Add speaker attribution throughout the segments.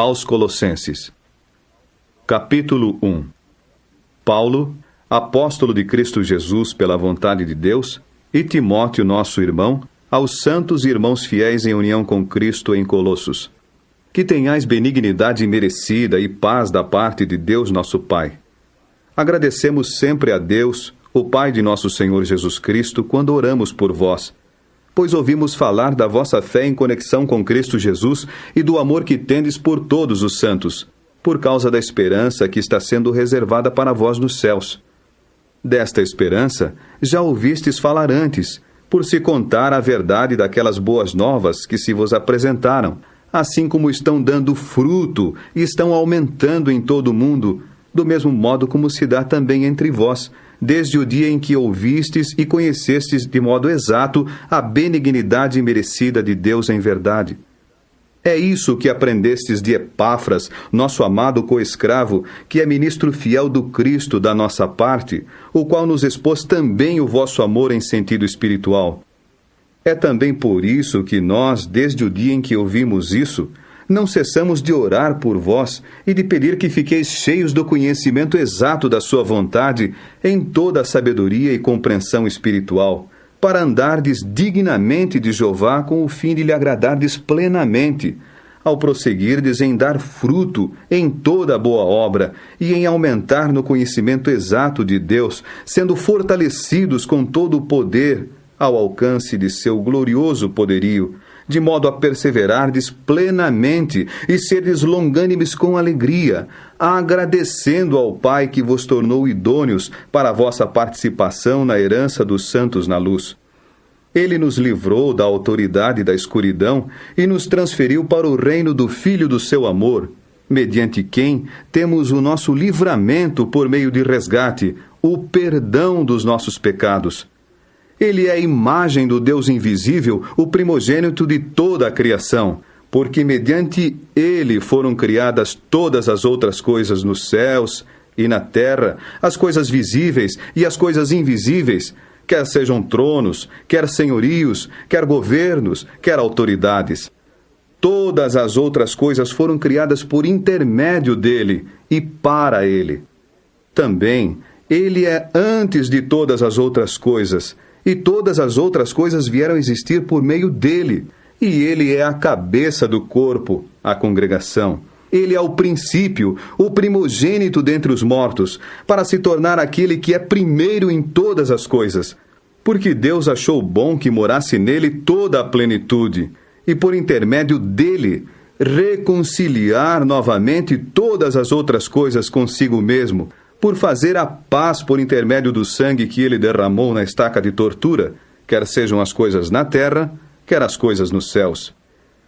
Speaker 1: Aos Colossenses. Capítulo 1. Paulo, apóstolo de Cristo Jesus pela vontade de Deus, e Timóteo, nosso irmão, aos santos irmãos fiéis em união com Cristo em Colossos. Que tenhais benignidade merecida e paz da parte de Deus nosso Pai. Agradecemos sempre a Deus, o Pai de nosso Senhor Jesus Cristo, quando oramos por vós, pois ouvimos falar da vossa fé em conexão com Cristo Jesus e do amor que tendes por todos os santos, por causa da esperança que está sendo reservada para vós nos céus. Desta esperança já ouvistes falar antes, por se contar a verdade daquelas boas novas que se vos apresentaram, assim como estão dando fruto e estão aumentando em todo o mundo, do mesmo modo como se dá também entre vós, desde o dia em que ouvistes e conhecestes de modo exato a benignidade merecida de Deus em verdade. É isso que aprendestes de Epáfras, nosso amado coescravo, que é ministro fiel do Cristo da nossa parte, o qual nos expôs também o vosso amor em sentido espiritual. É também por isso que nós, desde o dia em que ouvimos isso, não cessamos de orar por vós e de pedir que fiqueis cheios do conhecimento exato da sua vontade em toda a sabedoria e compreensão espiritual, para andardes dignamente de Jeová com o fim de lhe agradardes plenamente, ao prosseguirdes em dar fruto em toda a boa obra e em aumentar no conhecimento exato de Deus, sendo fortalecidos com todo o poder ao alcance de seu glorioso poderio, de modo a perseverardes plenamente e serdes longânimes com alegria, agradecendo ao Pai que vos tornou idôneos para a vossa participação na herança dos santos na luz. Ele nos livrou da autoridade da escuridão e nos transferiu para o reino do Filho do seu amor, mediante quem temos o nosso livramento por meio de resgate, o perdão dos nossos pecados. Ele é a imagem do Deus invisível, o primogênito de toda a criação, porque mediante ele foram criadas todas as outras coisas nos céus e na terra, as coisas visíveis e as coisas invisíveis, quer sejam tronos, quer senhorios, quer governos, quer autoridades. Todas as outras coisas foram criadas por intermédio dele e para ele. Também, ele é antes de todas as outras coisas, e todas as outras coisas vieram a existir por meio dele, e ele é a cabeça do corpo, a congregação. Ele é o princípio, o primogênito dentre os mortos, para se tornar aquele que é primeiro em todas as coisas. Porque Deus achou bom que morasse nele toda a plenitude, e por intermédio dele, reconciliar novamente todas as outras coisas consigo mesmo, por fazer a paz por intermédio do sangue que ele derramou na estaca de tortura, quer sejam as coisas na terra, quer as coisas nos céus.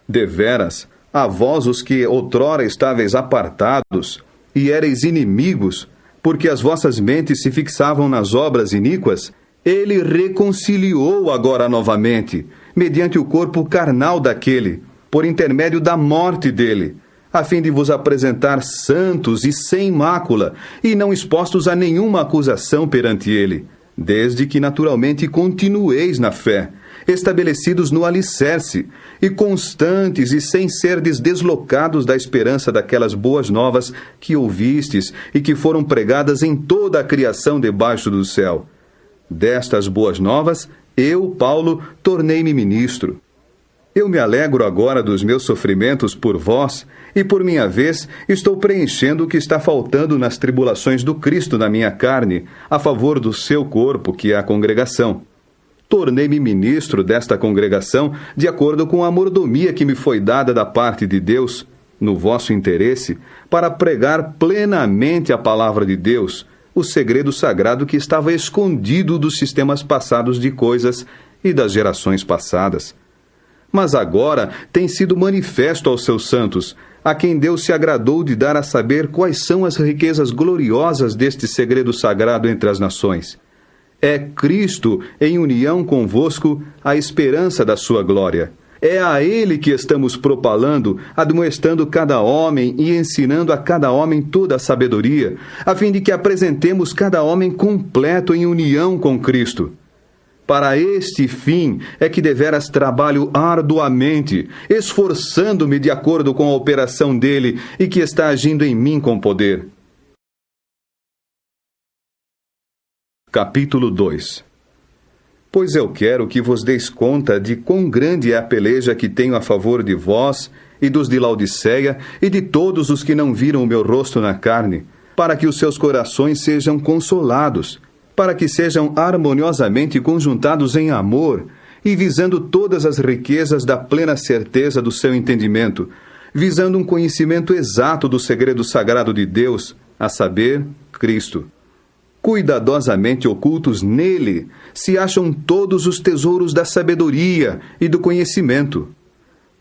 Speaker 1: Deveras, a vós os que outrora estáveis apartados, e éreis inimigos, porque as vossas mentes se fixavam nas obras iníquas, ele reconciliou agora novamente, mediante o corpo carnal daquele, por intermédio da morte dele, a fim de vos apresentar santos e sem mácula, e não expostos a nenhuma acusação perante ele, desde que naturalmente continueis na fé, estabelecidos no alicerce, e constantes e sem serdes deslocados da esperança daquelas boas novas que ouvistes e que foram pregadas em toda a criação debaixo do céu. Destas boas novas, eu, Paulo, tornei-me ministro. Eu me alegro agora dos meus sofrimentos por vós, e por minha vez estou preenchendo o que está faltando nas tribulações do Cristo na minha carne, a favor do seu corpo, que é a congregação. Tornei-me ministro desta congregação de acordo com a mordomia que me foi dada da parte de Deus, no vosso interesse, para pregar plenamente a palavra de Deus, o segredo sagrado que estava escondido dos sistemas passados de coisas e das gerações passadas. Mas agora tem sido manifesto aos seus santos, a quem Deus se agradou de dar a saber quais são as riquezas gloriosas deste segredo sagrado entre as nações. É Cristo, em união convosco, a esperança da sua glória. É a Ele que estamos propalando, admoestando cada homem e ensinando a cada homem toda a sabedoria, a fim de que apresentemos cada homem completo em união com Cristo. Para este fim é que deveras trabalho arduamente, esforçando-me de acordo com a operação dele e que está agindo em mim com poder. Capítulo 2. Pois eu quero que vos deis conta de quão grande é a peleja que tenho a favor de vós e dos de Laodiceia e de todos os que não viram o meu rosto na carne, para que os seus corações sejam consolados, para que sejam harmoniosamente conjuntados em amor e visando todas as riquezas da plena certeza do seu entendimento, visando um conhecimento exato do segredo sagrado de Deus, a saber, Cristo. Cuidadosamente ocultos nele se acham todos os tesouros da sabedoria e do conhecimento.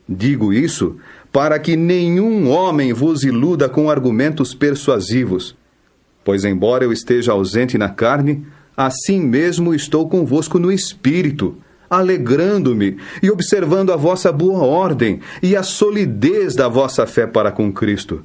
Speaker 1: Digo isso para que nenhum homem vos iluda com argumentos persuasivos. Pois, embora eu esteja ausente na carne, assim mesmo estou convosco no espírito, alegrando-me e observando a vossa boa ordem e a solidez da vossa fé para com Cristo.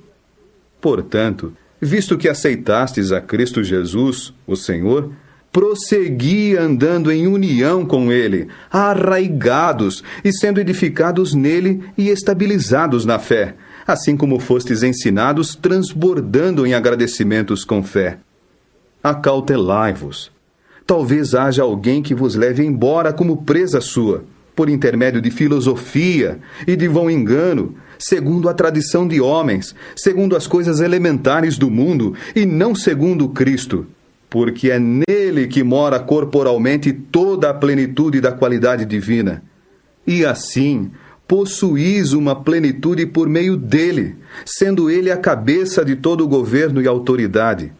Speaker 1: Portanto, visto que aceitastes a Cristo Jesus, o Senhor, prossegui andando em união com Ele, arraigados e sendo edificados nele e estabilizados na fé, assim como fostes ensinados, transbordando em agradecimentos com fé. Acautelai-vos. Talvez haja alguém que vos leve embora como presa sua, por intermédio de filosofia e de vão engano, segundo a tradição de homens, segundo as coisas elementares do mundo, e não segundo Cristo, porque é nele que mora corporalmente toda a plenitude da qualidade divina. E assim, possuís uma plenitude por meio dele, sendo ele a cabeça de todo o governo e autoridade.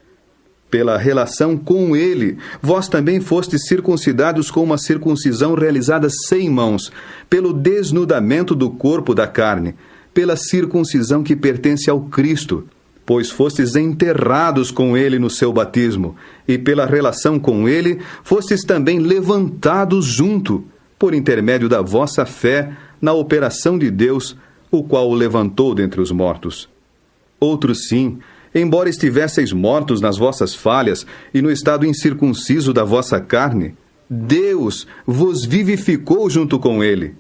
Speaker 1: Pela relação com ele, vós também fostes circuncidados com uma circuncisão realizada sem mãos, pelo desnudamento do corpo da carne, pela circuncisão que pertence ao Cristo, pois fostes enterrados com ele no seu batismo, e pela relação com ele fostes também levantados junto, por intermédio da vossa fé na operação de Deus, o qual o levantou dentre os mortos. Outros sim, embora estivesseis mortos nas vossas falhas e no estado incircunciso da vossa carne, Deus vos vivificou junto com ele.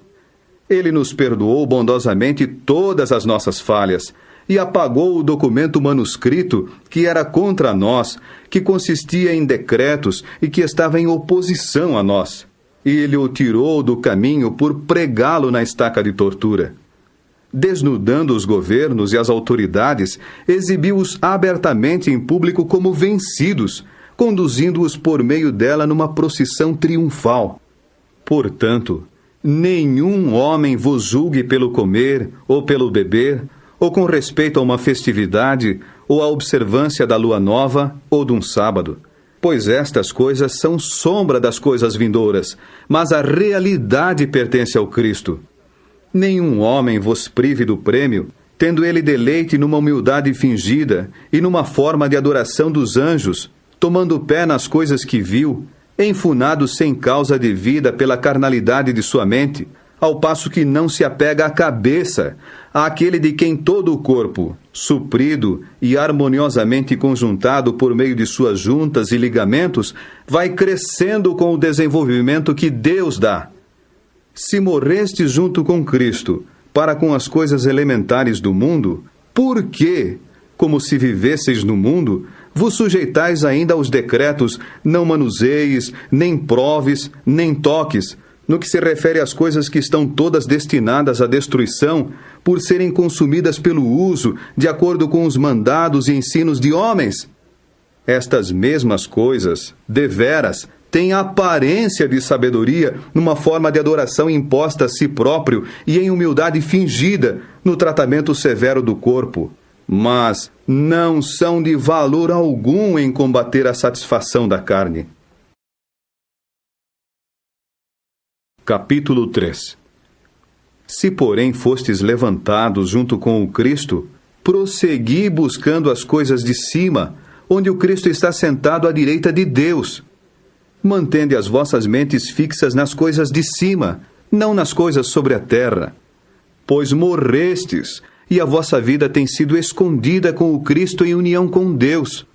Speaker 1: Ele nos perdoou bondosamente todas as nossas falhas e apagou o documento manuscrito que era contra nós, que consistia em decretos e que estava em oposição a nós. E ele o tirou do caminho por pregá-lo na estaca de tortura. Desnudando os governos e as autoridades, exibiu-os abertamente em público como vencidos, conduzindo-os por meio dela numa procissão triunfal. Portanto, nenhum homem vos julgue pelo comer ou pelo beber, ou com respeito a uma festividade, ou à observância da lua nova ou de um sábado, pois estas coisas são sombra das coisas vindouras, mas a realidade pertence ao Cristo. Nenhum homem vos prive do prêmio, tendo ele deleite numa humildade fingida e numa forma de adoração dos anjos, tomando pé nas coisas que viu, enfunado sem causa devida pela carnalidade de sua mente, ao passo que não se apega à cabeça, àquele de quem todo o corpo, suprido e harmoniosamente conjuntado por meio de suas juntas e ligamentos, vai crescendo com o desenvolvimento que Deus dá. Se morrestes junto com Cristo para com as coisas elementares do mundo, por que, como se vivesseis no mundo, vos sujeitais ainda aos decretos não manuseis, nem proves, nem toques, no que se refere às coisas que estão todas destinadas à destruição, por serem consumidas pelo uso, de acordo com os mandados e ensinos de homens? Estas mesmas coisas, deveras, têm aparência de sabedoria numa forma de adoração imposta a si próprio e em humildade fingida no tratamento severo do corpo, mas não são de valor algum em combater a satisfação da carne. Capítulo 3. Se, porém, fostes levantados junto com o Cristo, prossegui buscando as coisas de cima, onde o Cristo está sentado à direita de Deus. Mantende as vossas mentes fixas nas coisas de cima, não nas coisas sobre a terra. Pois morrestes, e a vossa vida tem sido escondida com o Cristo em união com Deus.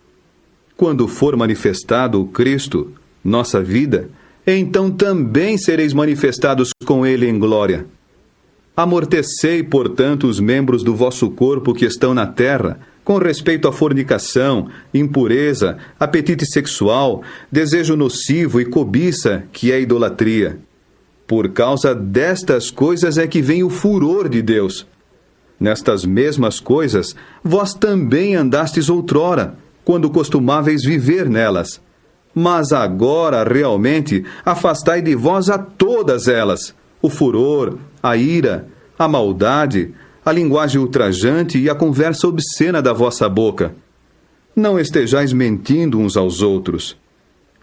Speaker 1: Quando for manifestado o Cristo, nossa vida, então também sereis manifestados com ele em glória. Amortecei, portanto, os membros do vosso corpo que estão na terra, com respeito à fornicação, impureza, apetite sexual, desejo nocivo e cobiça, que é idolatria. Por causa destas coisas é que vem o furor de Deus. Nestas mesmas coisas, vós também andastes outrora, quando costumáveis viver nelas. Mas agora, realmente, afastai de vós a todas elas: o furor, a ira, a maldade, a linguagem ultrajante e a conversa obscena da vossa boca. Não estejais mentindo uns aos outros.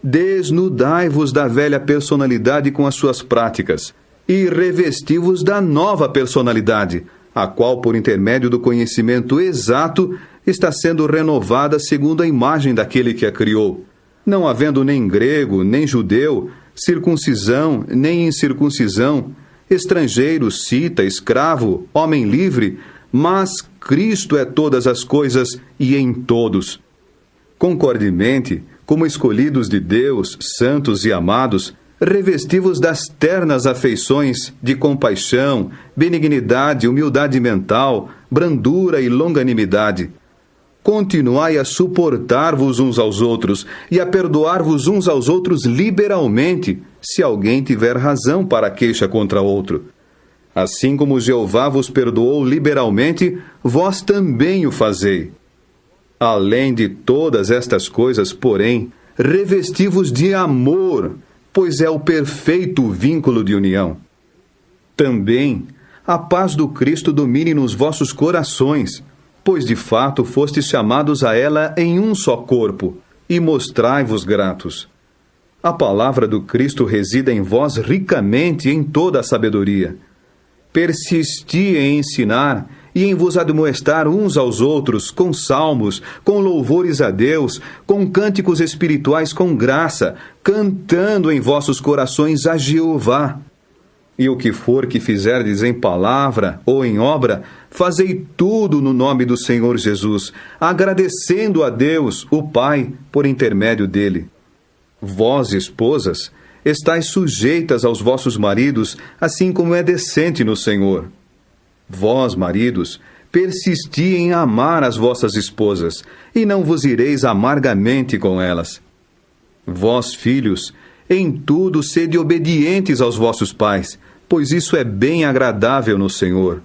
Speaker 1: Desnudai-vos da velha personalidade com as suas práticas, e revesti-vos da nova personalidade, a qual, por intermédio do conhecimento exato, está sendo renovada segundo a imagem daquele que a criou, não havendo nem grego, nem judeu, circuncisão, nem incircuncisão, estrangeiro, cita, escravo, homem livre, mas Cristo é todas as coisas e em todos. Concordemente, como escolhidos de Deus, santos e amados, revesti-vos das ternas afeições de compaixão, benignidade, humildade mental, brandura e longanimidade. Continuai a suportar-vos uns aos outros e a perdoar-vos uns aos outros liberalmente, se alguém tiver razão para queixa contra outro. Assim como Jeová vos perdoou liberalmente, vós também o fazei. Além de todas estas coisas, porém, revesti-vos de amor, pois é o perfeito vínculo de união. Também, a paz do Cristo domine nos vossos corações, pois de fato fostes chamados a ela em um só corpo, e mostrai-vos gratos. A palavra do Cristo resida em vós ricamente em toda a sabedoria. Persisti em ensinar e em vos admoestar uns aos outros com salmos, com louvores a Deus, com cânticos espirituais com graça, cantando em vossos corações a Jeová. E o que for que fizerdes em palavra ou em obra, fazei tudo no nome do Senhor Jesus, agradecendo a Deus, o Pai, por intermédio dele. Vós, esposas, estais sujeitas aos vossos maridos, assim como é decente no Senhor. Vós, maridos, persisti em amar as vossas esposas, e não vos ireis amargamente com elas. Vós, filhos, em tudo sede obedientes aos vossos pais, pois isso é bem agradável no Senhor.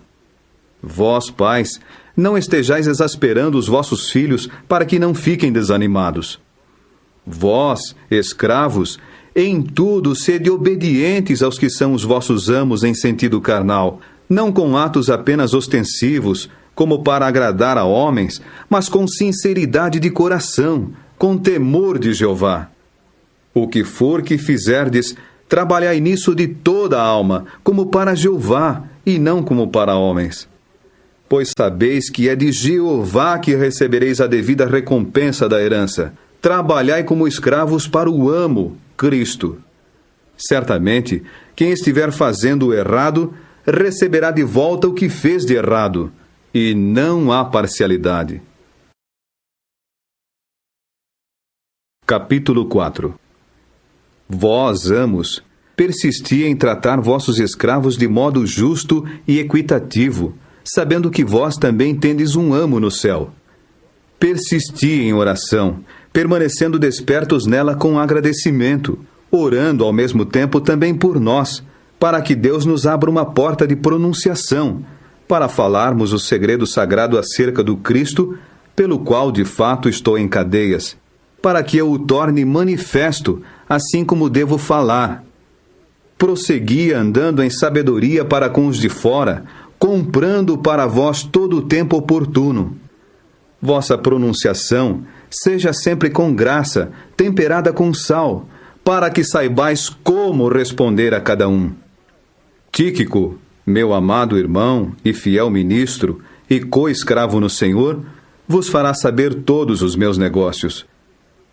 Speaker 1: Vós, pais, não estejais exasperando os vossos filhos para que não fiquem desanimados. Vós, escravos, em tudo sede obedientes aos que são os vossos amos em sentido carnal, não com atos apenas ostensivos, como para agradar a homens, mas com sinceridade de coração, com temor de Jeová. O que for que fizerdes, trabalhai nisso de toda a alma, como para Jeová, e não como para homens. Pois sabeis que é de Jeová que recebereis a devida recompensa da herança. Trabalhai como escravos para o amo, Cristo. Certamente, quem estiver fazendo o errado, receberá de volta o que fez de errado, e não há parcialidade. Capítulo 4. Vós, amos, persisti em tratar vossos escravos de modo justo e equitativo, sabendo que vós também tendes um amo no céu. Persisti em oração, permanecendo despertos nela com agradecimento, orando ao mesmo tempo também por nós, para que Deus nos abra uma porta de pronunciação, para falarmos o segredo sagrado acerca do Cristo, pelo qual de fato estou em cadeias, para que eu o torne manifesto, assim como devo falar. Prossegui andando em sabedoria para com os de fora, comprando para vós todo o tempo oportuno. Vossa pronunciação seja sempre com graça, temperada com sal, para que saibais como responder a cada um. Tíquico, meu amado irmão e fiel ministro e co-escravo no Senhor, vos fará saber todos os meus negócios.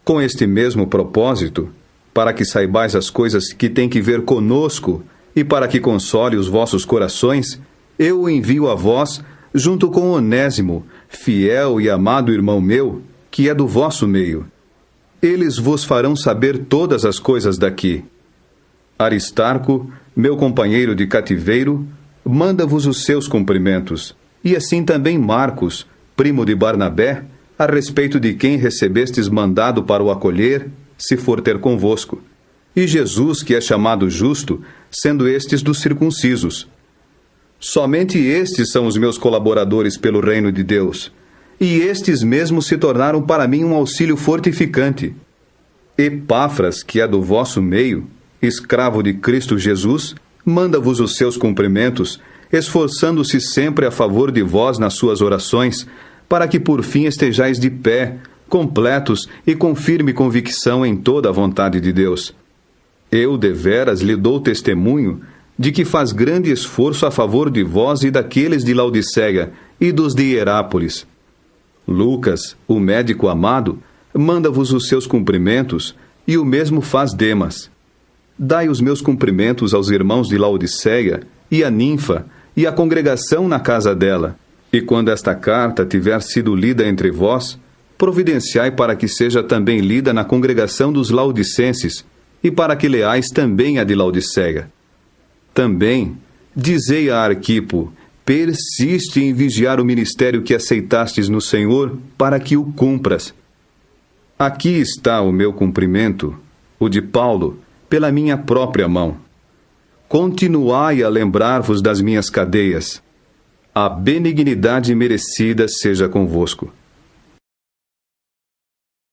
Speaker 1: Com este mesmo propósito, para que saibais as coisas que têm que ver conosco e para que console os vossos corações, eu o envio a vós, junto com Onésimo, fiel e amado irmão meu, que é do vosso meio. Eles vos farão saber todas as coisas daqui. Aristarco, meu companheiro de cativeiro, manda-vos os seus cumprimentos, e assim também Marcos, primo de Barnabé, a respeito de quem recebestes mandado para o acolher, se for ter convosco. E Jesus, que é chamado justo, sendo estes dos circuncisos. Somente estes são os meus colaboradores pelo reino de Deus, e estes mesmos se tornaram para mim um auxílio fortificante. Epáfras, que é do vosso meio, escravo de Cristo Jesus, manda-vos os seus cumprimentos, esforçando-se sempre a favor de vós nas suas orações, para que por fim estejais de pé, completos e com firme convicção em toda a vontade de Deus. Eu, deveras, lhe dou testemunho de que faz grande esforço a favor de vós e daqueles de Laodiceia e dos de Hierápolis. Lucas, o médico amado, manda-vos os seus cumprimentos, e o mesmo faz Demas. Dai os meus cumprimentos aos irmãos de Laodiceia, e a Ninfa, e a congregação na casa dela. E quando esta carta tiver sido lida entre vós, providenciai para que seja também lida na congregação dos laodicenses, e para que leais também a de Laodiceia. Também, dizei a Arquipo, persiste em vigiar o ministério que aceitastes no Senhor, para que o cumpras. Aqui está o meu cumprimento, o de Paulo, pela minha própria mão. Continuai a lembrar-vos das minhas cadeias. A benignidade merecida seja convosco.